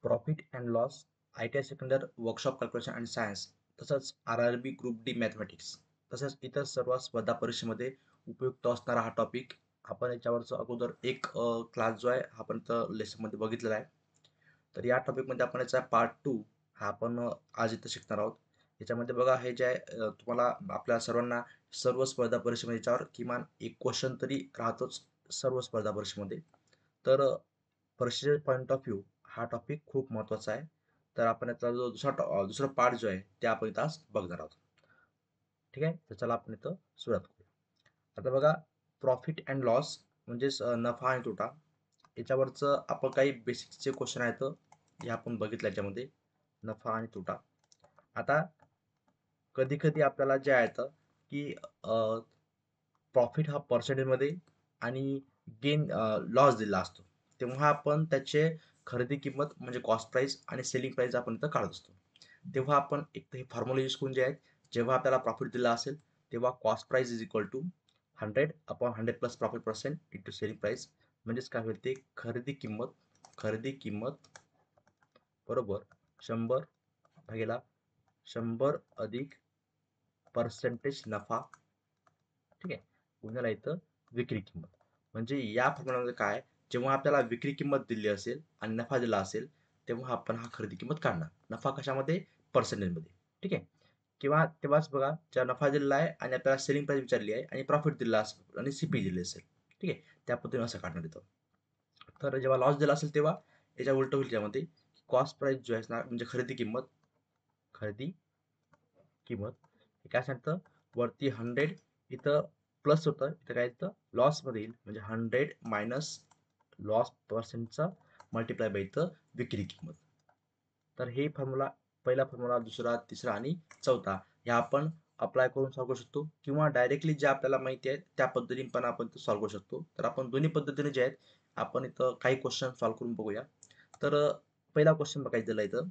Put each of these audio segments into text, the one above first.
Profit and loss, ITI secondary workshop calculation and science, तसंच RRB group D mathematics, तसंच इतर सर्व स्पर्धा परीक्षेमध्ये उपयुक्त असणारा हा टॉपिक. आपण याच्यावरचं अगोदर एक क्लास जो आहे हा आपण तर लेसनमध्ये बघितलेला आहे. तर या टॉपिकमध्ये आपण याचा पार्ट 2 हा आपण आज इथं शिकणार आहोत. याच्यामध्ये बघा हे जे आहे तुम्हाला आपल्या सर्वांना सर्व स्पर्धा परीक्षेमध्ये याच्यावर किमान एक क्वेश्चन तरी राहतोच सर्व स्पर्धा परीक्षेमध्ये. तर परीक्षेचे पॉईंट ऑफ व्ह्यू हा टॉपिक खूप महत्त्वाचा आहे. तर आपण याचा जो दुसरा पार्ट जो आहे ते आपण इथं आज बघणार आहोत. ठीक आहे, तर चला आपण इथं सुरुवात करू. आता बघा, प्रॉफिट अँड लॉस म्हणजेच नफा आणि तोटा, याच्यावरचं आपण काही बेसिकचे क्वेश्चन आहेत हे आपण बघितलं. याच्यामध्ये नफा आणि तोटा. आता कधी कधी आपल्याला जे आहे की प्रॉफिट हा पर्सेंटेजमध्ये आणि गेन लॉस दिला असतो, तेव्हा आपण त्याचे खरेदी किंमत म्हणजे कॉस्ट प्राइस आणि सेलिंग प्राइस आपण इथं काढत असतो. तेव्हा आपण एक तर हे फॉर्म्युला यूज करून जे आहेत, जेव्हा आपल्याला प्रॉफिट दिला असेल तेव्हा cost price is equal to 100/100 plus profit percent into selling price. म्हणजेच काय होईल ते खरेदी किंमत बरोबर 100/100 अधिक पर्सेंटेज नफा. ठीक आहे, गुन्ह्याला इथं विक्री किंमत. म्हणजे या फॉर्म्युलामध्ये काय, जेव्हा आपल्याला विक्री किंमत दिली असेल आणि नफा दिला असेल तेव्हा आपण हा खरेदी किंमत काढणार. नफा कशामध्ये? पर्सेंटेजमध्ये. ठीक आहे, किंवा तेव्हाच बघा, जेव्हा नफा दिलेला आहे आणि आपल्याला सेलिंग प्राइस विचारली आहे आणि प्रॉफिट दिला असेल आणि सीपी दिली असेल. ठीक आहे, त्या पद्धतीने असं काढणार येतं. तर जेव्हा लॉस दिला असेल तेव्हा याच्या उलट होईल. त्यामध्ये कॉस्ट प्राइस जो आहे म्हणजे खरेदी किंमत हे काय सांगतं, वरती 100 इथं प्लस होतं, इथं काय येतं लॉस मध्ये येईल. म्हणजे 100 मायनस लॉस पर्सेंटचा मल्टिप्लाय बाय इथं विक्री किंमत. तर हे फॉर्म्युला, पहिला फॉर्म्युला, दुसरा, तिसरा आणि चौथा हे आपण अप्लाय करून सॉल्व करू शकतो, किंवा डायरेक्टली जे आपल्याला माहिती आहे त्या पद्धतीने पण आपण सॉल्व करू शकतो. तर आपण दोन्ही पद्धतीने जे आहेत आपण इथं काही क्वेश्चन सॉल्व करून बघूया. तर पहिला क्वेश्चन बघायचं दिला इथं,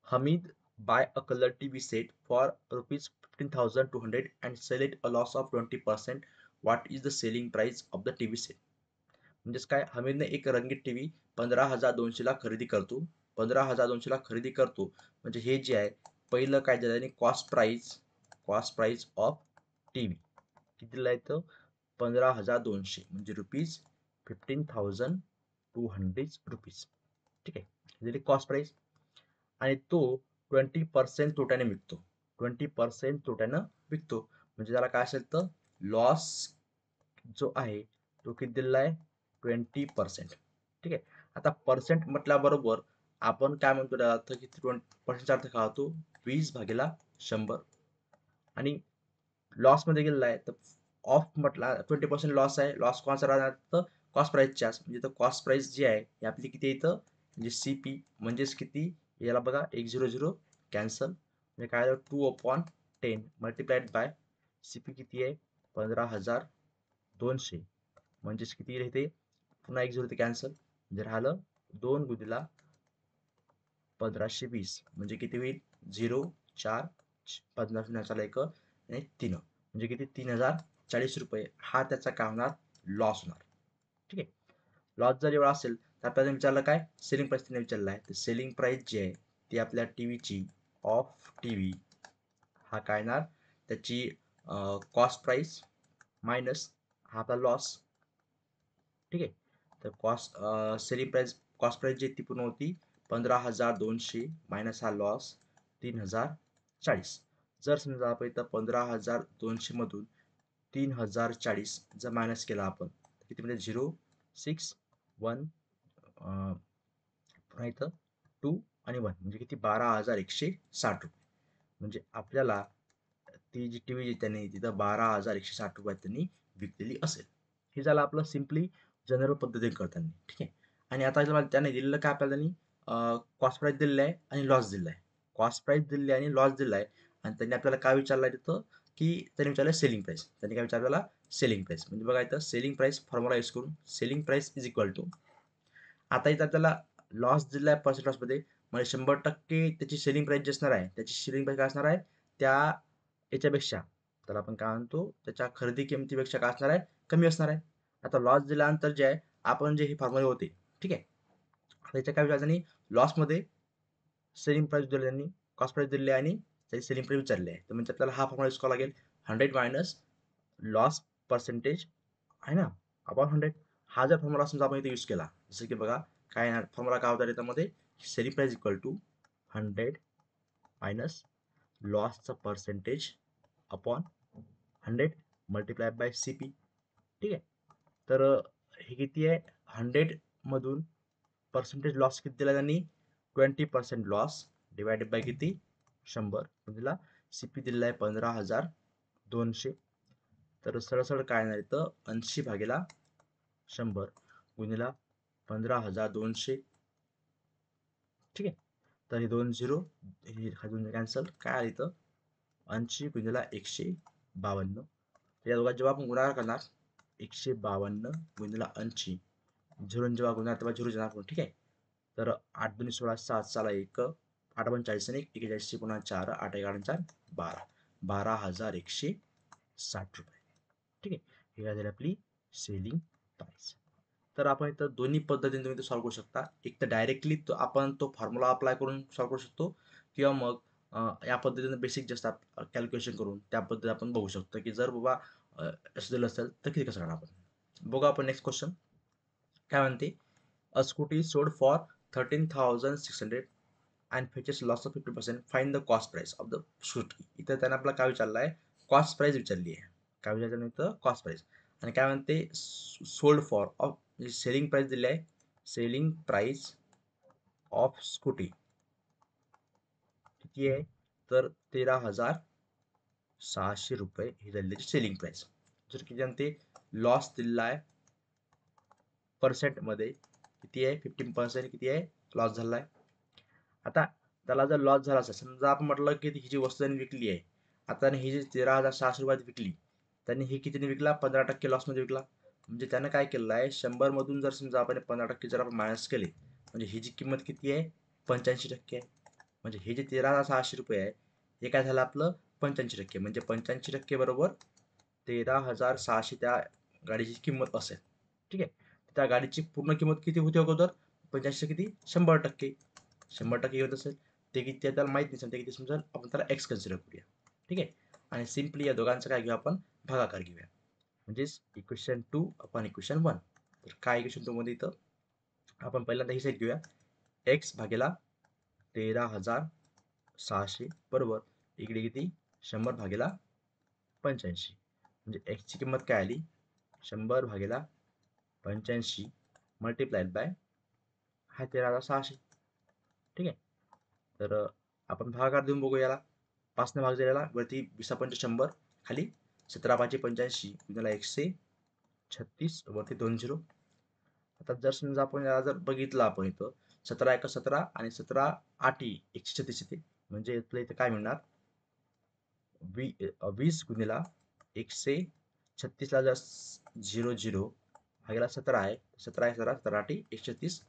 Hamid buy a color TV set for rupees 15,200 and sell it a loss of 20%. What is the selling price of the TV set? म्हणजेच काय, हमीदने एक रंगीत टीव्ही 15,200 ला खरेदी करतो. 15,200 ला खरेदी करतो म्हणजे हे जे आहे पहिलं काय दिलं, कॉस्ट प्राइस ऑफ टीव्ही किती दिला आहे? 15,200 म्हणजे रुपीज 15,200 रुपीज. ठीक आहे, दिली कॉस्ट प्राइस. आणि तो 20% तोट्याने विकतो. 20% तोट्यानं विकतो म्हणजे त्याला काय असेल तर लॉस जो आहे तो किती दिलेला आहे? 20%. ठीक आहे, आता पर्सेंट म्हटल्याबरोबर आपण काय म्हणतो त्याला अर्थ, की 20% अर्थ काय होतो? 20/100. आणि लॉस मध्ये गेलेला आहे तर ऑफ म्हटला 20% लॉस आहे. लॉस कोणाचा राहणार तर कॉस्ट प्राइसच्याच. म्हणजे तर कॉस्ट प्राइस जी आहे ही आपली किती येतं, म्हणजे सीपी म्हणजेच किती, याला बघा 100 कॅन्सल म्हणजे काय 2/10 मल्टिप्लाइड बाय सीपी किती आहे 15,200 म्हणजेच किती येते, पुन्हा 1 कॅन्सल म्हणजे राहिलं 2 गुणिला 1520 म्हणजे किती होईल 0 4 50 एक आणि 3 म्हणजे किती 3,040 रुपये हा त्याचा काय होणार, लॉस होणार. ठीक आहे, लॉस जर एवढा असेल तर आपल्याला विचारलं काय, सेलिंग प्राइस त्याने विचारलं आहे. तर सेलिंग प्राइस जी आहे ती आपल्या टीव्हीची ऑफ टीव्ही हा काय येणार, त्याची कॉस्ट प्राइस मायनस हा आपला लॉस. ठीक आहे, तर सेलिंग प्राइस कॉस्ट प्राइस जी ती पूर्ण होती 15,200 मायनस हा लॉस 3,040. जर समजा आपण इथं 15,200 मधून 3,040 जर मायनस केला आपण तर किती म्हणजे 0,6,1 पुन्हा इथं 2 आणि 1 म्हणजे किती 12,160 रुपये. म्हणजे आपल्याला ती जी टीव्ही त्यांनी तिथं 12,160 रुपयात त्यांनी विकलेली असेल. हे झालं आपलं सिम्पली जनरल पद्धतीने करताना. ठीक आहे, आणि आता त्याने दिलेलं काय आपल्याला, त्यांनी कॉस्ट प्राइस दिलेला आहे आणि लॉस दिलेला आहे. कॉस्ट प्राइस दिलेली आहे आणि लॉस दिला आहे. आणि त्यांनी आपल्याला काय विचारलं तिथं, की त्यांनी विचारलं सेलिंग प्राइस. त्यांनी काय विचारलं, सेलिंग प्राइस. म्हणजे बघा इथं सेलिंग प्राइस फॉर्म्युला यूज करून selling price is equal to, आता इथं त्याला लॉस दिला आहे पर्सेंट लॉसमध्ये म्हणजे 100% त्याची सेलिंग प्राइस जी असणार आहे त्याची सेलिंग प्राइस काय असणार आहे, त्या याच्यापेक्षा, तर आपण काय म्हणतो त्याच्या खरेदी किमतीपेक्षा काय असणार आहे, कमी असणार आहे. आता लॉस दिल्यानंतर जे आहे आपण जे हे फॉर्म्युले होते. ठीक आहे, त्याच्या काय विचारायचं नाही, लॉसमध्ये सेलिंग प्राइस दिली त्यांनी, कॉस्ट प्राइस दिली आहे आणि त्याची सेलिंग प्राइस विचारली आहे. तर म्हणजे आपल्याला हा फॉर्म्युला यूज करावा लागेल, 100 मायनस लॉस पर्सेंटेज आहे ना अपॉन 100. हा जर फॉर्म्युला समजा आपण इथे यूज केला, जसं की बघा काय फॉर्म्युला काय होता त्याच्यामध्ये, selling price equal to 100 minus लॉसचा percentage upon 100 multiply by CP. ठीक आहे. तर हे किती आहे, 100 मधून पर्सेंटेज लॉस किती दिला त्यांनी, 20% लॉस डिवायडेड बाय किती, 100 म्हणजे CP दिलेला आहे 15,200. तर सरळ सरळ काय येणार इथं, 80 भागेला 100 गुणिला 15,200. ठीक आहे. तर हे 2 झिरो, हा 2 कॅन्सल, काय आलं इथं 80 गुणिला 152. या दोघांत जेव्हा आपण गुणाकार करणार, 152 गुणिला 80 झिरो जेव्हा गुणाकार तेव्हा झिरो येणार. ठीक आहे. तर 8 2 16 7 6 1 8 45 आणि 41 पुन्हा 4 8 1 4 12 12,160 रुपये. ठीक आहे. हे काय झाली आपली सेलिंग प्राइस. तर आपण इथं दोन्ही पद्धतीने तुम्ही सॉल्व्ह करू शकता. एक तर डायरेक्टली आपण तो फॉर्म्युला अप्लाय करून सॉल्व्ह करू शकतो, किंवा मग या पद्धतीने बेसिक जे असतात कॅल्क्युलेशन करून त्या पद्धतीने आपण बघू शकतो की जर बाबा असं दिलं असेल तर किती कसं करणार आपण. बघू आपण नेक्स्ट क्वेश्चन काय म्हणते. A scooty sold for 13,600 and fetches loss of 50%. Find the cost price of the scooty. इथं त्यानं आपला काय विचारलं आहे, कॉस्ट प्राइस विचारली आहे. काय विचारलं इथं, कॉस्ट प्राइस. आणि काय म्हणते, sold for of selling price दिली आहे, सेलिंग प्राइस ऑफ स्कूटी किती आहे, तर 13,600 रुपये ही झालेली सेलिंग प्राइस. जर किती म्हणते, लॉस दिलेला आहे पर्सेंटमध्ये किती आहे, 15% किती आहे लॉस झाला आहे. आता त्याला जर लॉस झाला असेल, समजा आपण म्हटलं की ही जी वस्तू त्यांनी विकली आहे, आता ही जी 13,600 रुपयात विकली, त्यांनी ही कितीने विकला, 15% लॉसमध्ये विकला. म्हणजे त्यानं काय केलं आहे, 100 मधून जर समजा आपण 15% जर आपण मायनस केले, म्हणजे ही जी किंमत किती आहे, 85% आहे. म्हणजे हे जे 13,600 रुपये आहे, हे काय झालं आपलं 85%. म्हणजे 85% बरोबर 13,600 त्या गाडीची किंमत असेल. ठीक आहे. त्या गाडीची पूर्ण किंमत किती होती अगोदर, 85 किती, 100%. 100% होत असेल ते किती, त्याला माहित नाही ते किती समजेल, आपण त्याला एक्स कन्सिडर करूया. ठीक आहे. आणि सिम्पली या दोघांचं काय घेऊ आपण, भागाकार घेऊया. म्हणजेच इक्वेशन 2 अपॉन इक्वेशन 1. तर काय इक्वेशन 2 मध्ये इथं आपण पहिल्यांदा ही साईड घेऊया, एक्स भागेला 13,600 बरोबर इकडे किती, 100 भागेला 85. म्हणजे एक्सची किंमत काय आली, 100 भागेला 85 मल्टिप्लाइड बाय हा 13,600. ठीक आहे. तर आपण भागाकार देऊन बघू याला, 5ने भाग दिलेला वरती 20 100 खाली 17 5 85 गुणिला 136 वरती 2 झिरो. आता जर समजा आपण याला जर बघितलं, आपण इथं 17 1 17 आणि 17 8 136 येते. म्हणजे आपल्या इथं काय मिळणार, 20 गुणिला 136 ला जर 0 0 भागेला 17 आहे, 17 17 17 8 136.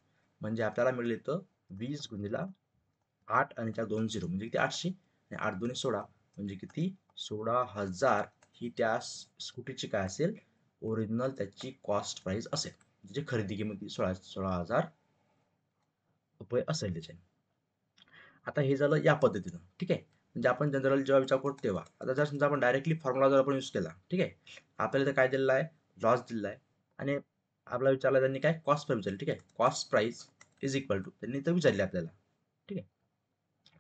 म्हणजे आपल्याला मिळेल इथं 20 गुणिला 8 आणि 4 2 0 म्हणजे किती 800 आणि 8 2 16 म्हणजे किती 16,000 ही त्या स्कूटीची काय असेल, ओरिजिनल त्याची कॉस्ट प्राइस असेल. म्हणजे खरेदी किंमत 16,000 रुपये असेल त्याचे. आता हे झालं या पद्धतीनं. ठीक आहे. म्हणजे आपण जनरल जेव्हा विचार करतो तेव्हा, आता जर समजा आपण डायरेक्टली फॉर्म्युला जर आपण यूज केला, ठीक आहे, आपल्याला इथं काय दिलेलं आहे, लॉस दिलेला आहे आणि आपल्याला विचारलं त्यांनी काय, कॉस्ट प्राइस विचारली. ठीक आहे. Cost price is equal to त्यांनी इथं विचारले आपल्याला. ठीक आहे.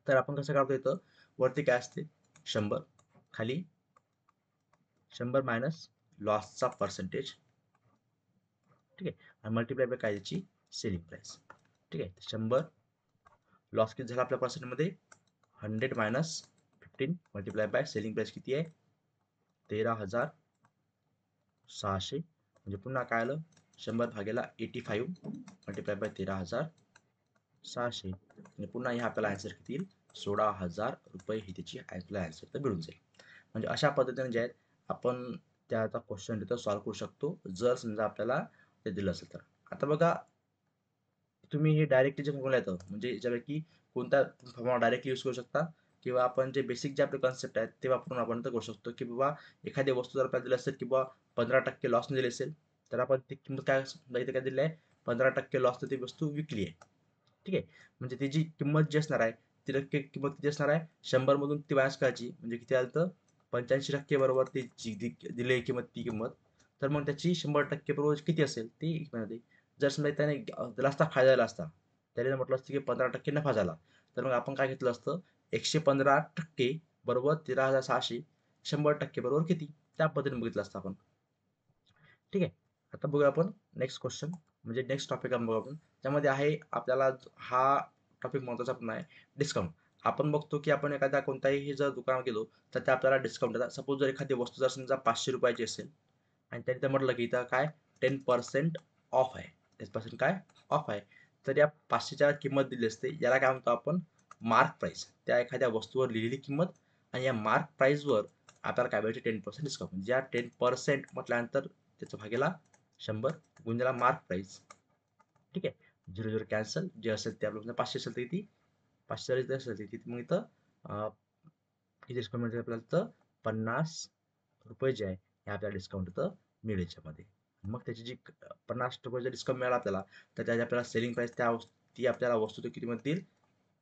तर आपण कसं काढतो, इथं वरती काय असते 100 खाली 100 मायनस लॉसचा पर्सेंटेज. ठीक आहे. आणि मल्टिप्लाय बाय काय त्याची सेलिंग प्राइस. ठीक आहे. 100 लॉस किती झाला आपल्या पर्सेंटमध्ये, 100 minus 15 multiply by selling price किती आहे, 13,600. म्हणजे पुन्हा काय आलं, 100 भागेला 85 मल्टिप्लाय बाय 13,600. आणि पुन्हा हे आपल्याला आन्सर किती येईल, 16,000 रुपये ही त्याची आपल्याला आन्सर तर मिळून जाईल. म्हणजे अशा पद्धतीने जे आहेत आपण त्याचा क्वेश्चन तिथं सॉल्व्ह करू शकतो, जर समजा आपल्याला ते दिलं असेल तर. आता बघा, तुम्ही हे डायरेक्टली जे फॉर्म्युला येतं, म्हणजे याच्यापैकी कोणता फॉर्म्युला डायरेक्टली यूज करू शकता, किंवा आपण जे बेसिक जे आपले कॉन्सेप्ट आहेत ते वापरून आपण करू शकतो, की बाबा एखादी वस्तू जर आपल्याला दिली असेल की बाबा 15% लॉस दिली असेल, तर आपण ती किंमत काय इथे काय दिली आहे, 15% लॉस ती वस्तू विकली आहे. ठीक आहे. म्हणजे त्याची किंमत जी असणार आहे, ती टक्के किंमत किती असणार आहे, 100 मधून ती मायनस करायची, म्हणजे किती आलं तर 85% बरोबर ती दिलेली किंमत, ती किंमत. तर मग त्याची 100% बरोबर किती असेल ती मध्ये. जर समजा त्याने त्याला असता फायदा झाला असता, त्याने म्हटलं असतं की 15% नफा झाला, तर मग आपण काय घेतलं असतं, 115% बरोबर 13,600, 100% बरोबर किती, त्या पद्धतीने बघितलं असतं आपण. ठीक आहे. आता बघूया आपण नेक्स्ट क्वेश्चन, म्हणजे नेक्स्ट टॉपिक आपण बघू आपण. त्यामध्ये आहे आपल्याला हा टॉपिक महत्त्वाचा पण आहे, डिस्काउंट. आपण बघतो की आपण एखाद्या कोणत्याही जर दुकानात गेलो, तर ते आपल्याला डिस्काउंट देतात. सपोज जर एखादी वस्तू जर समजा 500 रुपयाची असेल आणि त्यांनी ते म्हटलं की इथं काय 10% ऑफ आहे, 10% काय ऑफ आहे, तर या 500च्या किंमत दिली असते, याला काय म्हणतो आपण, मार्क प्राइस. त्या एखाद्या वस्तूवर लिहिलेली किंमत आणि या मार्क प्राइसवर आपल्याला काय भेटते, 10% डिस्काउंट. ज्या 10% म्हटल्यानंतर त्याचं भागेला 100 गुणिले मार्क प्राइस. ठीक आहे. 0 0 कॅन्सल, जे असेल ते आपलं 500 असेल तर किती, 500 जर असेल तर किती, मग इथं किती डिस्काउंट मिळते आपल्याला, तर 50 रुपये जे आहे हे आपल्याला डिस्काउंट इथं मिळेल याच्यामध्ये. मग त्याची जी 50 रुपये डिस्काउंट मिळाला आपल्याला, तर त्याची आपल्याला सेलिंग प्राइस ती आपल्याला वस्तू तो किती मध्ये देईल,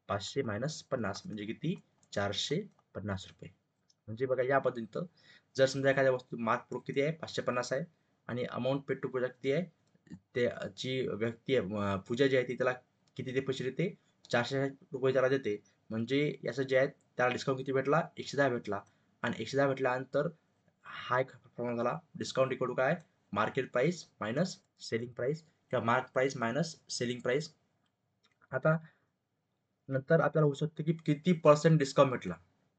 500 मायनस 50 म्हणजे किती, 450 रुपये. म्हणजे बघा या पद्धतीनं जर समजा एखाद्या वस्तू मार्क प्रो किती आहे, 550 आहे, आणि अमाऊंट पेड टू प्रोडक्ट किती आहे, त्याची व्यक्ती आहे पूजा जी आहे ती त्याला किती ते पैसे देते, 460 रुपये त्याला देते. म्हणजे याचं जे आहे त्याला डिस्काउंट किती भेटला, 110 भेटला. आणि 110 भेटल्यानंतर हा एक फॉर्म्युला झाला, डिस्काउंट इक्वल टू काय, market price minus selling price, किंवा mark price minus selling price. आता नंतर आपल्याला होऊ शकते की किती पर्सेंट डिस्काउंट भेटला,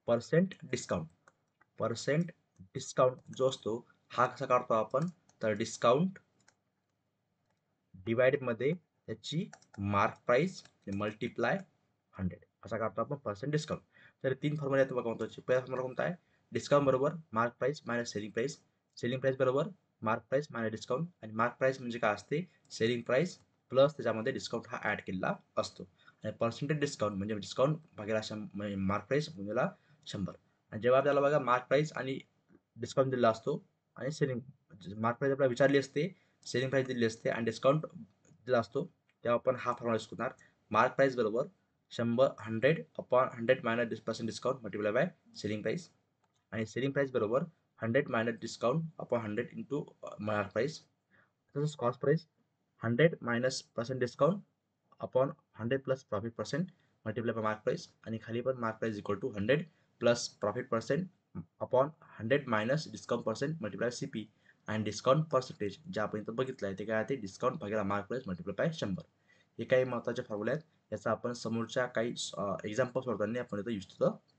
पर्सेंट डिस्काउंट. पर्सेंट डिस्काउंट जो असतो हा कसा काढतो आपण, तर डिस्काउंट डिवाइड मध्ये त्याची मार्क प्राइस मल्टिप्लाय 100, असा काढतो आपण पर्सेंट डिस्काउंट. तर 3 फॉर्म्युला आहेत बघा महत्वाचे. पहिला फॉर्म्युला कोणता आहे, डिस्काउंट बरोबर mark price minus selling price, selling price बरोबर मार्क प्राइस मायनस डिस्काउंट, आणि मार्क प्राइस म्हणजे काय असते, सेलिंग प्राइस प्लस त्याच्यामध्ये डिस्काउंट हा ऍड केलेला असतो. आणि पर्सेंटेज डिस्काउंट म्हणजे डिस्काउंट भागेला मार्क प्राइस गुणिला 100. आणि जेव्हा आपल्याला बघा मार्क प्राइस आणि डिस्काउंट दिला असतो, आणि सेलिंग मार्क प्राइस आपल्याला विचारली असते, सेलिंग प्राइस दिली असते, आणि डिस्काउंट दिला असतो, तेव्हा आपण हा फॉर्म्युला यूज करणार. मार्क प्राइस बरोबर 100 upon 100 minus percent discount multiply by selling price, आणि सेलिंग प्राइस बरोबर 100 minus discount upon 100 into mark price. तसंच cost price 100 minus percent discount upon 100 plus profit percent multiply by mark price, आणि खाली पण mark price equal to 100 plus profit percent upon 100 minus discount percent multiply CP. आणि discount percentage जे आपण इथं बघितलं आहे ते काय आहे, डिस्काउंट भागिले मार्क प्राइस मल्टिप्लाय बाय 100. हे काही महत्त्वाचे फॉर्म्युले आहेत, याचा आपण समोरच्या काही एक्झाम्पल सोडताना आपण इथं यूज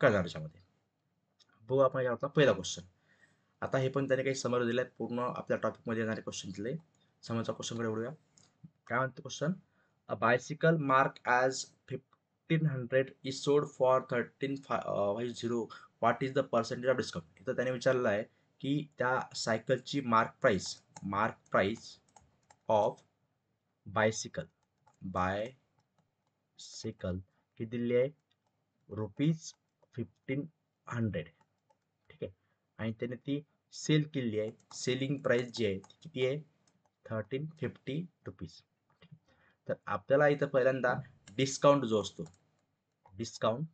करणार याच्यामध्ये. बघू आपण यावरचा पहिला क्वेश्चन. आता हे पण त्याने काही समर दिले आहेत, पूर्ण आपल्या टॉपिकमध्ये येणारे क्वेश्चन दिले. समोरचा क्वेश्चनकडे वळूया. काय म्हणतो question, a bicycle mark as 1500 is sold for 1350, what is the percentage of discount. इथं त्याने विचारलेलं आहे की त्या सायकलची मार्क प्राइस ऑफ बायसिकल किती दिली आहे, ₹1500. ठीक आहे. आणि त्याने ती सेल केली आहे, सेलिंग प्राइस जी आहे ती किती आहे, ₹1350. तर आपल्याला इथं पहिल्यांदा डिस्काउंट जो असतो, डिस्काउंट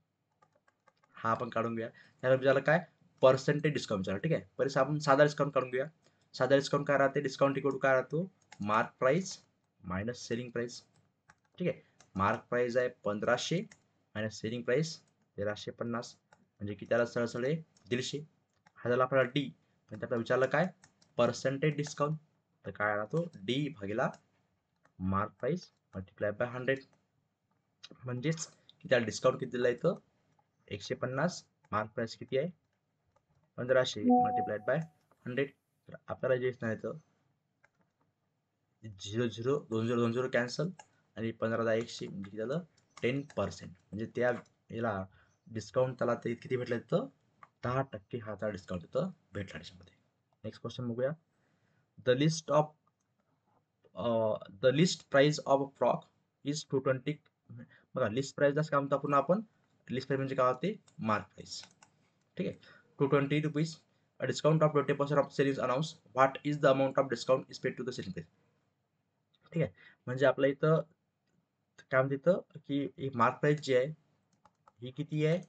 हा आपण काढून घेऊया. त्याला विचारलं काय, पर्सेंटेज डिस्काउंट विचारलं. ठीक आहे. पहिले आपण साधा डिस्काउंट काढून घेऊया. साधा डिस्काउंट काय राहते, डिस्काउंट इक्वल टू काय राहतो, mark price minus selling price. ठीक आहे. मार्क प्राइस आहे 1500 मायनस सेलिंग प्राइस 1350, म्हणजे किती आला, सरळ 150. हा झाला आपला डी. पण त्याला विचारलं काय, पर्सेंटेज डिस्काउंट, तर काय राहतो, डी भागीला मार्क प्राइस मल्टिप्लाय बाय 100. म्हणजेच त्याला डिस्काउंट किती दिला इथं, 150, मार्क प्राइस किती आहे 1500 मल्टिप्लाइड बाय 100. तर आपल्याला जे नाही तर 0 0 2 0 2 0 कॅन्सल, आणि 15 म्हणजे किती झालं, 10%. म्हणजे त्या याला डिस्काउंट त्याला ते किती भेटलं, तर 10% हा त्याला डिस्काउंट इथं भेटला त्याच्यामध्ये. नेक्स्ट क्वेश्चन बघूया. The list price of a frock is 220. बघा लिस्ट प्राइस काय म्हणतो आपण लिस्ट प्राइस म्हणजे काय होते, मार्क प्राइस. ठीक आहे. 220 rupees, a discount of 20% of sales announced, what is the amount of discount is paid to the selling price. ठीक आहे. म्हणजे आपल्या इथं काय म्हणते इथं की ही मार्क प्राइस जी आहे ही किती आहे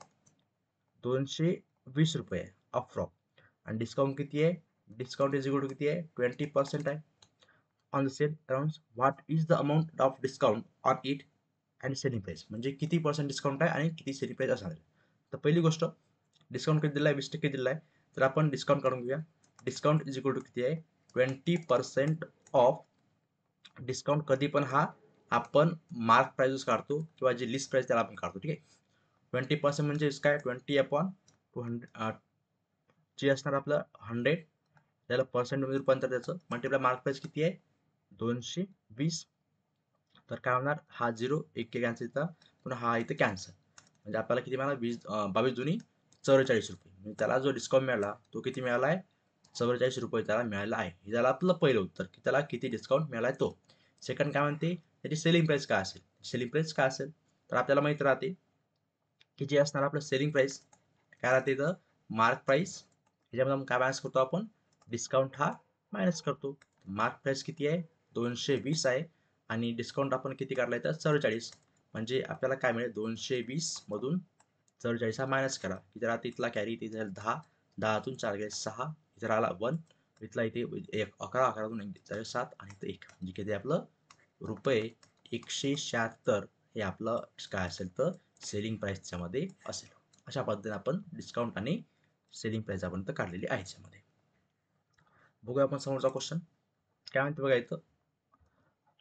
220 रुपये आहे अप आणि डिस्काउंट किती आहे डिस्काउंट इज इक्वल टू किती आहे 20% आहे on the sale around what is the amount of discount on it and selling price म्हणजे किती पर्सेंट डिस्काउंट आहे आणि किती सेलिंग प्राइस असणार आहे. तर पहिली गोष्ट डिस्काउंट किती दिला आहे 20% दिला आहे तर आपण डिस्काउंट काढून घेऊया. डिस्काउंट इज इक्वल टू किती आहे 20% ऑफ डिस्काउंट कधी पण हा आपण मार्क प्राइस काढतो किंवा जी लिस्ट प्राइस त्याला आपण काढतो ठीक आहे. 20% म्हणजे काय 20/200 जे असणार आपलं 100 त्याला पर्सेंटमध्ये रूपांतर त्याचं मल्टिप्लाय मार्क प्राइस किती आहे 220 तर काय होणार हा 0 एक कॅन्सल इथं पुन्हा हा इथं कॅन्सल म्हणजे आपल्याला किती मिळाला 22 दुनी 44 रुपये म्हणजे त्याला जो डिस्काउंट मिळाला तो किती मिळाला आहे 44 रुपये त्याला मिळाला आहे. हे झालं आपलं पहिलं उत्तर की त्याला किती डिस्काउंट मिळाला आहे तो. सेकंड काय म्हणते त्याची सेलिंग प्राइस काय असेल सेलिंग प्राइस काय असेल तर आपल्याला माहित राहते की जे असणार आपलं सेलिंग प्राइस काय राहते इथं मार्क प्राइस ह्याच्यामध्ये आपण काय मायनस करतो आपण डिस्काउंट हा मायनस करतो. मार्क प्राइस किती आहे 220 आहे आणि डिस्काउंट आपण किती काढलाय तर 44 म्हणजे आपल्याला काय मिळेल 220 मधून 44 हा मायनस करा इथे राहते इथला कॅरी इथे झालं 10 10तून 4 गेले 6 इथे राहिला 1 इथला इथे 11 11तून 7 आणि इथे 1 म्हणजे किती आपलं रुपये 176 हे आपलं काय असेल तर सेलिंग प्राइसच्या मध्ये असेल. अशा पद्धतीने आपण डिस्काउंट आणि सेलिंग प्राइस आपण काढलेली आहे याच्यामध्ये. बघूया आपण समोरचा क्वेश्चन काय म्हणते बघा इथं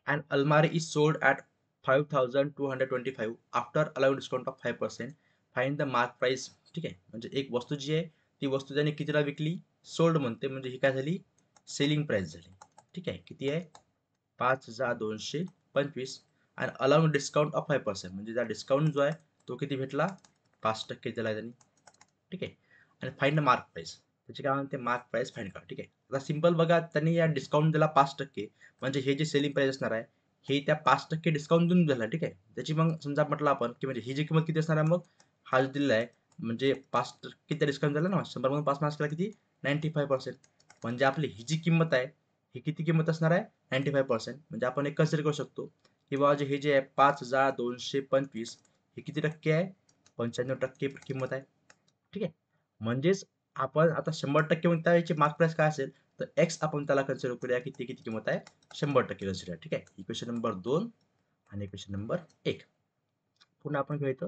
an almari is sold at 5225 after allowing discount of 5% find the mark price ठीक आहे म्हणजे एक वस्तू जी आहे ती वस्तू त्याने कितीला विकली सोल्ड म्हणते म्हणजे ही काय झाली सेलिंग प्राइस झाली ठीक आहे किती आहे 5225 आणि अलाउड डिस्काउंट ऑफ 5% म्हणजे त्या डिस्काउंट जो आहे तो किती भेटला 5% दिला त्यांनी ठीक आहे आणि फाइंड मार्क प्राइस त्याची काय म्हणते मार्क प्राइस फाइंड करा ठीक आहे. आता सिंपल बघा त्यांनी या डिस्काउंट दिला 5% म्हणजे हे जे सेलिंग प्राइस असणार आहे हे त्या 5% डिस्काउंट देऊन झाला ठीक आहे. त्याची मग समजा म्हटलं आपण की म्हणजे ही जी किंमत किती असणार आहे मग हा जो दिलेला आहे म्हणजे 5% डिस्काउंट झाला ना 100 मधून 5 मार्क्स केला किती 95% म्हणजे आपली ही जी किंमत आहे ही किती किंमत असणार आहे 95% म्हणजे आपण एक कन्सिडर करू शकतो की बाबा हे जे आहे 5225 हे किती टक्के आहे 95% किंमत आहे ठीक आहे. म्हणजेच आपण आता 100% मध्ये त्याची मार्क प्राइस काय असेल तर एक्स आपण त्याला कन्सिडर करूया की ती किती किंमत आहे 100% कन्सिडर ठीक आहे. इक्वेशन नंबर 2 आणि इक्वेशन नंबर 1 पुन्हा आपण घेऊया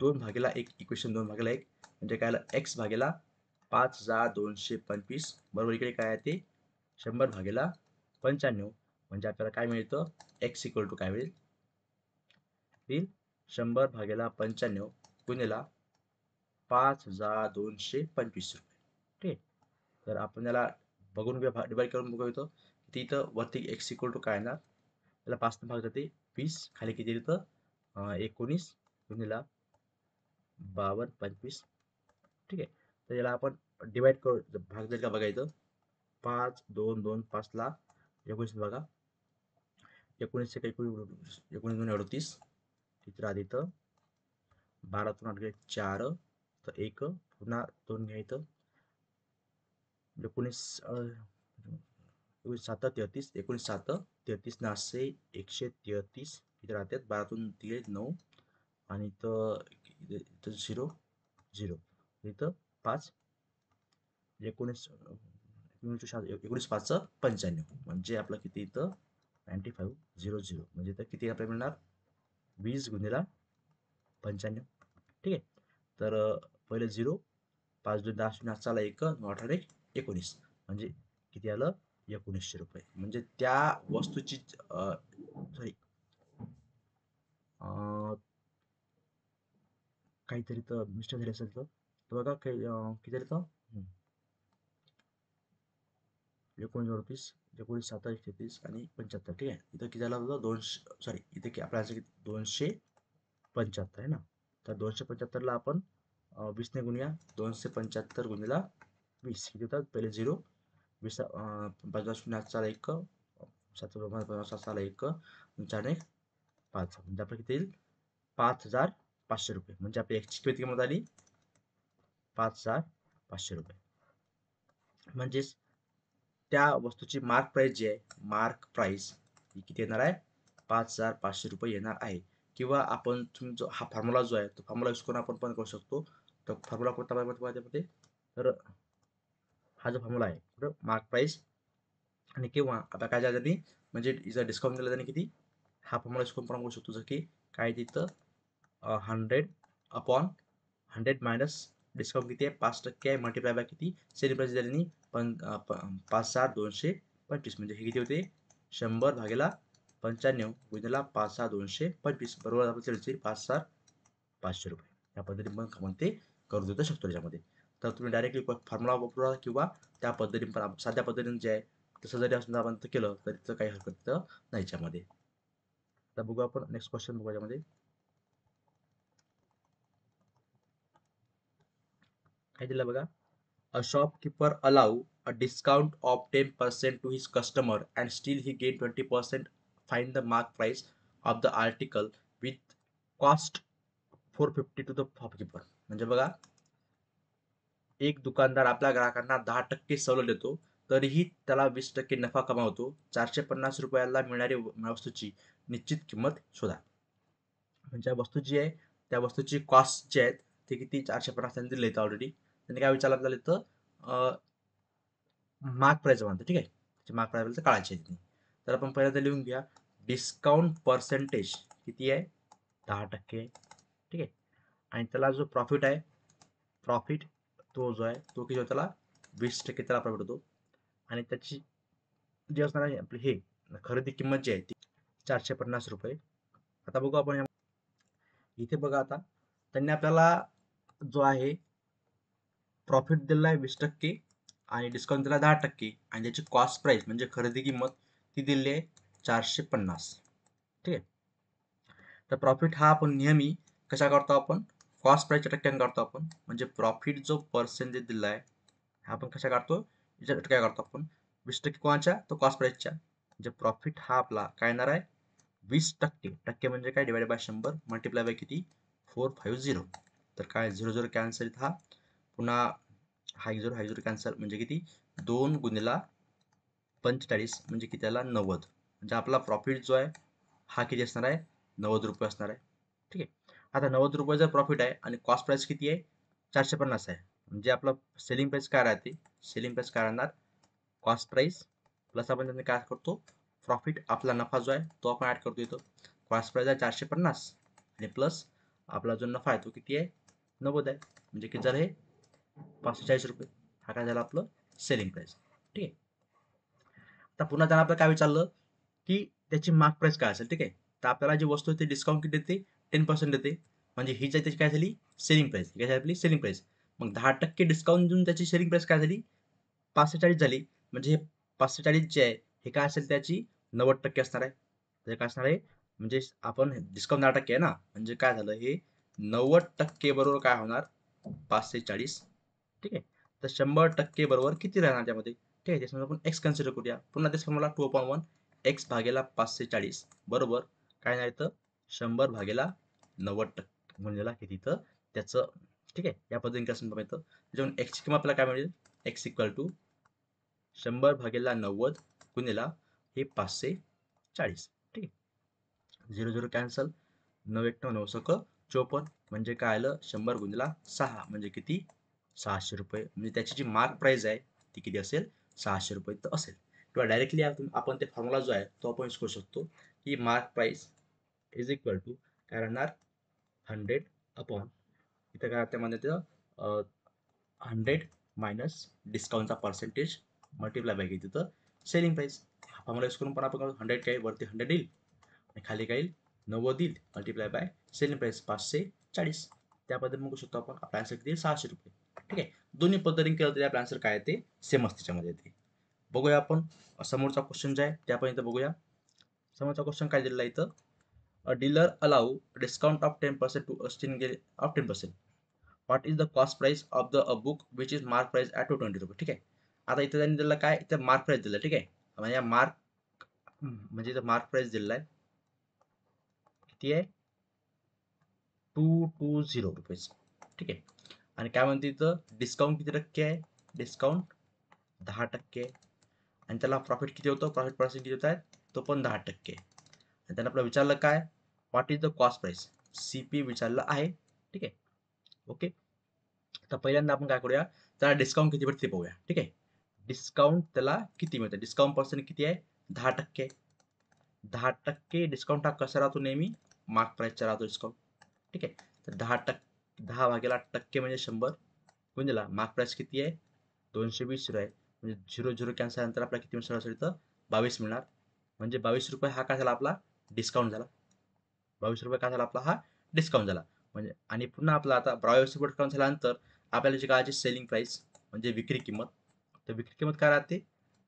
2/1 इक्वेशन 2/1 म्हणजे काय आलं एक्स भागेला 5225 बरोबर इकडे काय आहे ते 100/95 म्हणजे आपल्याला काय मिळतं एक्स इक्वल टू काय मिळेल 100/95 गुणिला 5225 रुपये ठीक आहे. तर आपण याला बघून घेऊ डिवाइड करून बघू इथं इथं वरती एक्स इक्वल टू काय येणार त्याला 5 भाग जाते 20 खाली किती इथं 19 गुणिला 5225 ठीक आहे. तर याला आपण डिवाइड करू भाग जाईल का बघायचं 5 2 2 5 ला 19 बघा 19 19 2 38 तिथे राहते इथं 12 8 गेले 4 तर 1 पुन्हा 2 घ्यायचं 19 7 33 19 7 33 नासे 133 इथे राहतात 12तून 3 9 आणि इथं 0 0 इथं 5 19 19 5 95 म्हणजे आपलं किती इथं 95 00 म्हणजे इथं किती आपल्याला मिळणार 20 गुणिला 95 ठीक आहे. तर पहिले 0 5 2 10 0 चाला 1 9 19 म्हणजे किती आलं 1900 रुपये म्हणजे त्या वस्तूची सॉरी काहीतरी तर मिस्टेक झाली असेल तर बघा काही किती झालं तर 19 19 7 33 आणि 75 ठीक आहे. इथं किती झालं होतं 200 सॉरी इथे आपल्याला 275 आहे ना तर 275ला आपण 20 ने गुणूया 275 गुणिला 20 किती होतात पहिले 0 20 50 चाला 1 7 चाला 1 4 1 5 म्हणजे आपलं किती येईल 5500 रुपये म्हणजे आपली एक्सची किती किंमत आली 5500 रुपये म्हणजेच त्या वस्तूची मार्क प्राइस जी आहे मार्क प्राइस ही किती येणार आहे 5,500 रुपये येणार आहे. किंवा आपण तुम्ही जो हा फॉर्म्युला जो आहे तो फॉर्म्युला यूज करून आपण पण करू शकतो. तर फॉर्म्युला कोणता बघा त्यामध्ये. तर हा जो फॉर्म्युला आहे मार्क प्राइस आणि किंवा आता काय झालं त्यांनी म्हणजे जर डिस्काउंट दिला त्यांनी किती हा फॉर्म्युला यूज करून पण बघू शकतो. जर की काय तिथं 100 अपॉन 100 मायनस डिस्काउंट किती आहे 5% आहे मल्टिप्लाय बाय किती सेलिंग प्राइस दिल्याने 5,225 म्हणजे हे किती होते 100 भागेला 95 गुणिला 5,225 बरोबर आपण चर्चेल 5,500 रुपये. या पद्धतीने पण आपण ते करू देऊ शकतो त्याच्यामध्ये. तर तुम्ही डायरेक्टली फॉर्म्युला वापरा किंवा त्या पद्धतीने पण साध्या पद्धतीने जे आहे तसं जरी असं आपण केलं तरी त्याचं काही हरकत नाही याच्यामध्ये. आता बघू आपण नेक्स्ट क्वेश्चन बघू याच्यामध्ये. काय दिलं बघा. A shopkeeper allow a discount of 10% to his customer and still he gain 20%. Find the mark price of the article with cost 450 to the shopkeeper. म्हणजे बघा एक दुकानदार आपल्या ग्राहकांना 10% सवलत देतो तरीही त्याला 20% नफा कमावतो. 450 रुपयाला मिळणारी वस्तूची निश्चित किंमत शोधा. म्हणजे वस्तू जी आहे त्या वस्तूची कॉस्ट जी आहे ते किती 450 त्यांनी दिले ऑलरेडी. त्यांनी काय विचारलं आपल्याला इथं मार्क प्राइस म्हणतो. ठीक आहे मार्क प्राइस काढायची आहे. तर आपण पहिल्यांदा लिहून घ्या डिस्काउंट पर्सेंटेज किती आहे 10%. ठीक आहे आणि त्याला जो प्रॉफिट आहे प्रॉफिट तो जो आहे तो किती त्याला 20% त्याला प्रॉफिट होतो. आणि त्याची जी असणार आहे आपली हे खरेदी किंमत जी आहे ती 450 रुपये. आता बघू आपण इथे बघा आता त्यांनी आपल्याला जो आहे प्रॉफिट दिला आहे 20% आणि डिस्काउंट दिला 10% आणि त्याची कॉस्ट प्राइस म्हणजे खरेदी किंमत ती दिली आहे 450. ठीक आहे. तर प्रॉफिट हा आपण नेहमी कशा करतो आपण कॉस्ट प्राइसच्या टक्क्याने काढतो आपण. म्हणजे प्रॉफिट जो पर्सेंटेज दिला आहे हा आपण कशा काढतो याच्या टक्क्या काढतो आपण 20% कोणाच्या तो कॉस्ट प्राइसच्या. म्हणजे प्रॉफिट हा आपला काय येणार आहे 20%. टक्के म्हणजे काय डिवाइड बाय 100 मल्टिप्लाय बाय किती 450. तर काय 0 कॅन्सल हा पुन्हा हा 0 कॅन्सल म्हणजे किती 2 गुणिला 45 म्हणजे किती त्याला 90. म्हणजे आपला प्रॉफिट जो आहे हा किती असणार आहे 90 रुपये असणार आहे. ठीक आहे. आता 90 रुपये जर प्रॉफिट आहे आणि कॉस्ट प्राइस किती आहे 450 आहे म्हणजे आपला सेलिंग प्राइस काय राहते सेलिंग प्राइस काय राहणार कॉस्ट प्राइस प्लस आपण त्यांनी काय करतो प्रॉफिट आपला नफा जो आहे तो आपण ऍड करतो इथं. कॉस्ट प्राइस आहे 450 आणि प्लस आपला जो नफा आहे तो किती आहे 90 आहे म्हणजे किती झालं हे 540 रुपये. हा काय झाला आपलं सेलिंग प्राइस. ठीक आहे. आता पुन्हा त्यांना आपल्याला काय विचारलं की त्याची मार्क प्राइस काय असेल. ठीक आहे. तर आपल्याला जी वस्तू आहे ती डिस्काउंट किती देते 10% देते म्हणजे ही त्याची काय झाली सेलिंग प्राइस. काय झाली आपली सेलिंग प्राइस. मग 10% डिस्काउंट देऊन त्याची सेलिंग प्राइस काय झाली 540 झाली. म्हणजे हे 540 जे आहे हे काय असेल त्याची 90% असणार आहे. म्हणजे काय असणार आहे म्हणजे आपण डिस्काउंट 10% आहे ना म्हणजे काय झालं हे 90% बरोबर काय होणार 540. ठीक आहे. तर 100% बरोबर किती राहणार त्यामध्ये. ठीक आहे त्याच्यामध्ये आपण एक्स कन्सिडर करूया. पुन्हा तेच फॉर्म्युला 2/1 एक्स भागेला 540 बरोबर काय नाही तर 100 भागेला 90% म्हणजे किती तर त्याचं. ठीक आहे या पद्धतीने कसं येतं त्याच्यावरून एक्सची किंमत आपल्याला काय मिळेल एक्स इक्वल टू 100 भागेला 90 गुणिला हे 540. ठीक आहे 0 कॅन्सल 9 54 म्हणजे काय आलं 100 गुणिला 6 म्हणजे किती 600 रुपये. म्हणजे त्याची जी मार्क प्राइस आहे ती किती असेल 600 रुपये तर असेल. किंवा डायरेक्टली आपण ते फॉर्म्युला जो आहे तो आपण यूज करू शकतो की mark price is equal to काय राहणार 100 अपॉन इथं काय त्यामध्ये 100 मायनस डिस्काउंटचा पर्सेंटेज मल्टिप्लाय बाय किती तर सेलिंग प्राइस. हा फॉर्म्युला यूज करून पण आपण 100 काय वरती 100 येईल आणि खाली काय येईल 90 येईल मल्टिप्लाय बाय सेलिंग प्राइस 540. त्या पद्धतीने बघू शकतो आपण आपला आन्सर किती 600 रुपये. ठीक आहे. दोन्ही पद्धतीने केलं तरी आपला आन्सर काय ते सेम असते त्याच्यामध्ये ते. बघूया आपण समोरचा क्वेश्चन जे आहे ते आपण इथं बघूया. समोरचा क्वेश्चन काय दिलेला आहे इथं a dealer allow discount of 10% to अस्टिन of 10%. What is the cost price of the a book which is mark price at 220 रुपये. ठीक आहे. आता इथं त्यांनी दिलं काय इथं मार्क प्राइस दिलं. ठीक आहे. म्हणजे या म्हणजे इथं मार्क प्राइस दिलेला आहे किती आहे 220 रुपये. ठीक आहे. आणि काय म्हणते इथं डिस्काउंट किती टक्के आहे डिस्काउंट 10% आणि त्याला प्रॉफिट किती होतं प्रॉफिट पर्सेंट किती होत आहे तो पण 10%. त्यांना आपल्याला विचारलं काय, what is the cost price, CP विचारलं आहे. ठीक आहे, ओके. तर पहिल्यांदा आपण काय करूया, त्याला डिस्काउंट किती भेटते ते पाहूया. ठीक आहे, डिस्काउंट त्याला किती मिळतं, डिस्काउंट पर्सेंट किती आहे, 10%. 10% डिस्काउंट हा कसा राहतो, नेहमी मार्क प्राइसचा राहतो डिस्काउंट. ठीक आहे, तर 10%, 10 भागेला टक्के म्हणजे 100 गुणिले मार्क प्राइस किती आहे, 220 आहे. म्हणजे 0 कॅन्सल नंतर आपल्याला किती मिळणार असेल, तर 22 मिळणार. म्हणजे 22 रुपये हा काय झाला, आपला डिस्काउंट झाला. 22 रुपये काय झाला, आपला हा डिस्काउंट झाला. म्हणजे आणि पुन्हा आपला आता 22 रुपये डिस्काउंट झाल्यानंतर आपल्याला जी काळाची सेलिंग प्राइस म्हणजे विक्री किंमत, तर विक्री किंमत काय राहते,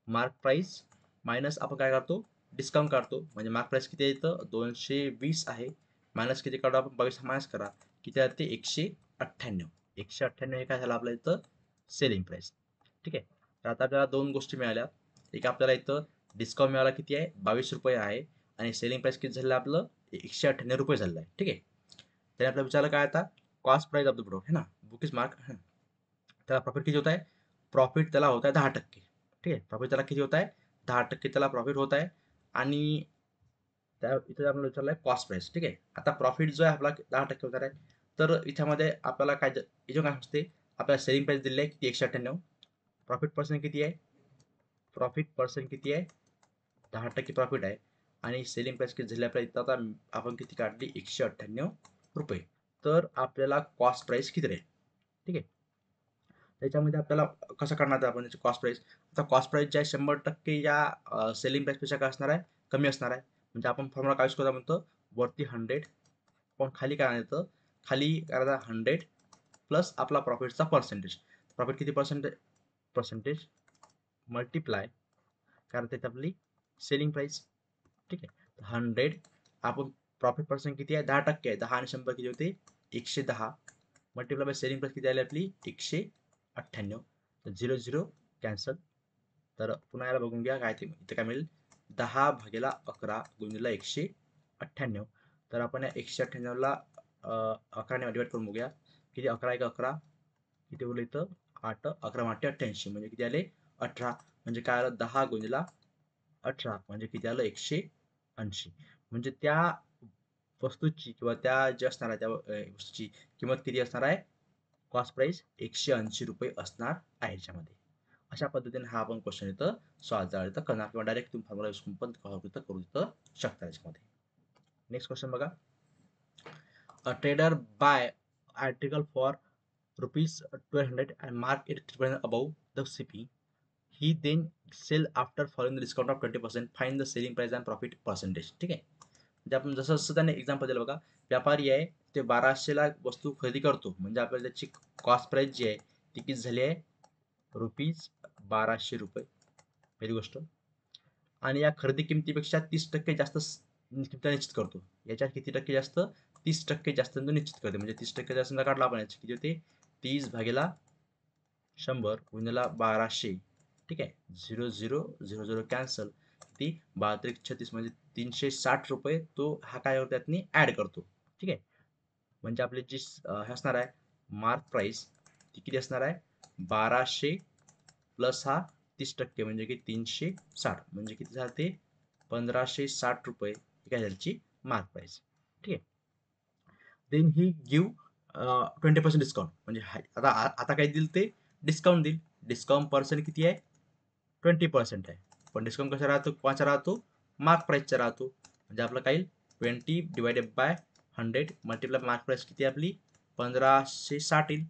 मार्क प्राइस मायनस आपण काय करतो, डिस्काउंट काढतो. म्हणजे मार्क प्राइस किती आहे, इथं 220 आहे, मायनस किती काढू आपण, 22 मायनस करा, किती राहते 198. 198 हे काय झालं आपल्या इथं सेलिंग प्राइस. ठीक आहे, तर आता आपल्याला दोन गोष्टी मिळाल्या. एक आपल्याला इथं डिस्काउंट मिळाला किती आहे, 22 रुपये आहे, आणि सेलिंग प्राइस किती झालं आपलं 198 रुपये झालेलं आहे. ठीक आहे, त्याने आपल्याला विचारलं काय, आता cost price of the product है ना, बुक इज मार्क. त्याला प्रॉफिट किती होत आहे, प्रॉफिट त्याला होत आहे 10%. ठीक आहे, प्रॉफिट त्याला किती होत आहे, 10% त्याला प्रॉफिट होत आहे. आणि त्या इथे आपल्याला विचारलं आहे कॉस्ट प्राइस. ठीक आहे, आता प्रॉफिट जो आहे आपला 10% होणार आहे. तर इथ्यामध्ये आपल्याला काय याच्यावर काय असते, आपल्याला सेलिंग प्राइस दिली आहे किती 198, प्रॉफिट पर्सेंट किती आहे, प्रॉफिट पर्सेंट किती आहे, 10% प्रॉफिट आहे, आणि सेलिंग प्राइस किती झाली आपल्या इथं, आता आपण किती काढली 198 रुपये. तर आपल्याला कॉस्ट प्राइस किती राहील. ठीक आहे, त्याच्यामध्ये आपल्याला कसं करणार आपण त्याची कॉस्ट प्राइस. आता कॉस्ट प्राइस जे आहे 100% या सेलिंग प्राइसपेक्षा काय असणार आहे, कमी असणार आहे. म्हणजे आपण फॉर्म्युला काय यूज करतो, म्हणतो वरती 100 पण खाली काय येतं, खाली करायचा 100 प्लस आपला प्रॉफिटचा पर्सेंटेज. प्रॉफिट किती पर्सेंटेज मल्टिप्लाय कारण त्यात आपली सेलिंग प्राइस. ठीक आहे, 100 आपण प्रॉफिट पर्सेंट किती आहे, 10% आहे, 10 आणि 100 किती होते 110, मल्टिप्लाय बाय सेलिंग प्राइस किती आली आपली 198. तर 0 कॅन्सल. तर पुन्हा याला बघून घ्या काय ते इथे काय मिळेल, 10 भागेला 11 गुणिले 198. तर आपण या 198ला 11ने डिवाइड करून बघूया, किती 11 1 11 किती बोललं इथं 8 11 8 88 म्हणजे किती आले 18. म्हणजे काय आलं 10 गुणिला 18 म्हणजे किती आलं 180. म्हणजे त्या वस्तूची किंवा त्या जे असणार आहे त्या वस्तूची किंमत किती असणार आहे, कॉस्ट प्राइस 180 रुपये असणार आहे याच्यामध्ये. अशा पद्धतीने हा आपण क्वेश्चन इथं सॉल्व इथं करणार, किंवा डायरेक्ट तुम्ही फॉर्म्युला यूज करून पण करू इथं शकता याच्यामध्ये. नेक्स्ट क्वेश्चन बघा, a trader bye article for ₹1200 and mark it 3% above the CP. He then sell after following the discount of 20%. Find the selling price and profit percentage. ठीक आहे, म्हणजे आपण जसं जसं त्याने एक्झाम्पल दिलं बघा, व्यापारी आहे ते 1200ला वस्तू खरेदी करतो, म्हणजे आपल्याला त्याची कॉस्ट प्राइस जी आहे ती किती झाली आहे, ₹1200. पहिली गोष्ट. आणि या खरेदी किमतीपेक्षा 30% जास्त किंमत निश्चित करतो. याच्यात किती टक्के जास्त, 30% जास्त निश्चित करते. म्हणजे 30% जास्त काढला आपण याची किती होते, 30 भागेला 100 गुणिले 1200. ठीक आहे, 0 कॅन्सल, ती 32 म्हणजे 360 रुपये तो हा काय त्यातनी ऍड करतो. ठीक आहे, म्हणजे आपली जी हे असणार आहे मार्क प्राइस ती किती असणार आहे, 1200 प्लस हा 30% म्हणजे की 360 म्हणजे किती झाले ते 1560 रुपये काय झाली मार्क प्राइस. ठीक आहे, देन ही गिव 20% डिस्काउंट. म्हणजे आता आता काय दिल ते डिस्काउंट देईल. डिस्काउंट पर्सेंट किती आहे, 20% आहे. पण डिस्काउंट कसा राहतो, कोणाचा राहतो, मार्क प्राइसचा राहतो. म्हणजे आपलं काय 20 divided by 100 multiply mark price किती आपली 1560 येईल.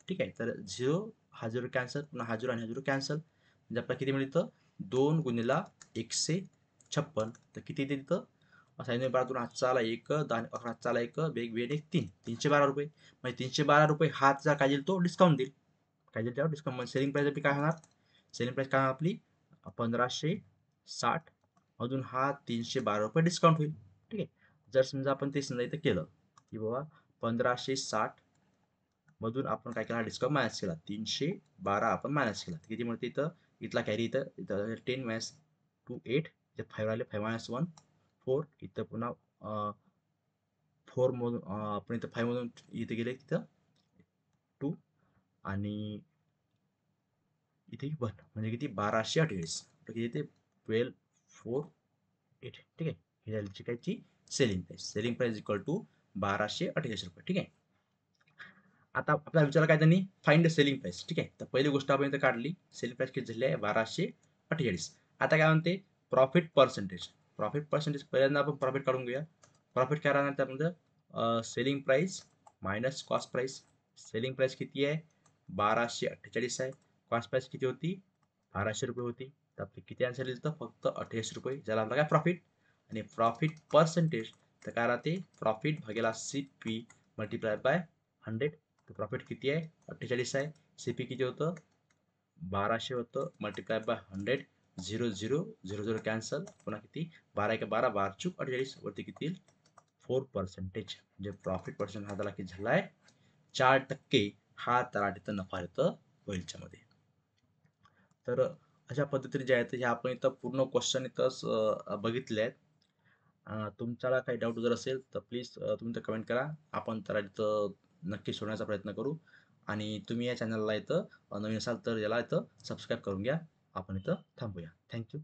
ठीक आहे, तर 0 कॅन्सल, पुन्हा हा 0 आणि हा 0 कॅन्सल, म्हणजे आपल्याला किती मिळतं 2 गुणिला 156. तर किती येते तिथं, 12 हातचा आला 1 10 11 हातचा आला 1 वेग वेग 1 3 312 रुपये. म्हणजे 312 रुपये हातचा काय देईल तो डिस्काउंट देईल. काय देईल त्यावर डिस्काउंट. म्हणजे सेलिंग प्राइस आपली काय होणार, सेलिंग प्राइस काय आपली 1560 मधून हा 312 रुपये डिस्काउंट होईल. ठीक आहे, जर समजा आपण ते समजा इथं केलं की बाबा 1560 मधून आपण काय केला डिस्काउंट मायनस केला, 312 आपण मायनस केला, किती मिळते इथं, इथला कॅरी इथं 10 मायनस 2 8, इथे 5 आले 5 मायनस 1 4, इथं पुन्हा 4 मधून आपण इथं 5 मधून इथे गेले तिथं 2 आणि इथे 1 म्हणजे किती 1228, किती येते 12 4 8. ठीक आहे, ही झाली कायची selling price. Selling price equal to 1248 रुपये. ठीक आहे. आता आपल्याला विचारलं काय त्यांनी फाइंड द सेलिंग प्राइस. ठीक आहे. तर पहिली गोष्ट आपण इथं काढली. सेलिंग प्राइस किती झाली आहे 1248. आता काय म्हणते प्रॉफिट पर्सेंटेज. प्रॉफिट पर्सेंटेज पहिल्यांदा आपण प्रॉफिट काढून घेऊया. प्रॉफिट काय राहणार त्यामध्ये selling price minus cost price. Selling price किती आहे 1248 आहे. कॉस्ट प्राइस किती होती 1200 रुपये होती. तर आपली किती आन्सर येईल तर फक्त 28 रुपये. ज्याला आपला काय प्रॉफिट. आणि प्रॉफिट पर्सेंटेज तर काय राहते प्रॉफिट भागेला CP मल्टिप्लाय बाय 100. तर प्रॉफिट किती आहे 48 आहे. CP किती होतं 1200 होतं मल्टिप्लाय बाय 100. 0 0 0 0 कॅन्सल. पुन्हा किती 12 1 12 12 चूक 48 वरती किती 4%. म्हणजे प्रॉफिट पर्सेंट हा त्याला किती झाला आहे 4% हा त्याला तिथं नफा इथं होईल मध्ये. तर अशा पद्धतीने जे आहे ते आपण इथं पूर्ण क्वेश्चन इथं बघितले आहेत. तुमच्याला काही डाऊट जर असेल तर प्लीज तुम्ही इथं कमेंट करा. आपण त्याला इथं नक्की सोडण्याचा प्रयत्न करू. आणि तुम्ही या चॅनलला इथं नवीन असाल तर याला इथं सबस्क्राईब करून घ्या. आपण इथं थांबूया. थँक्यू.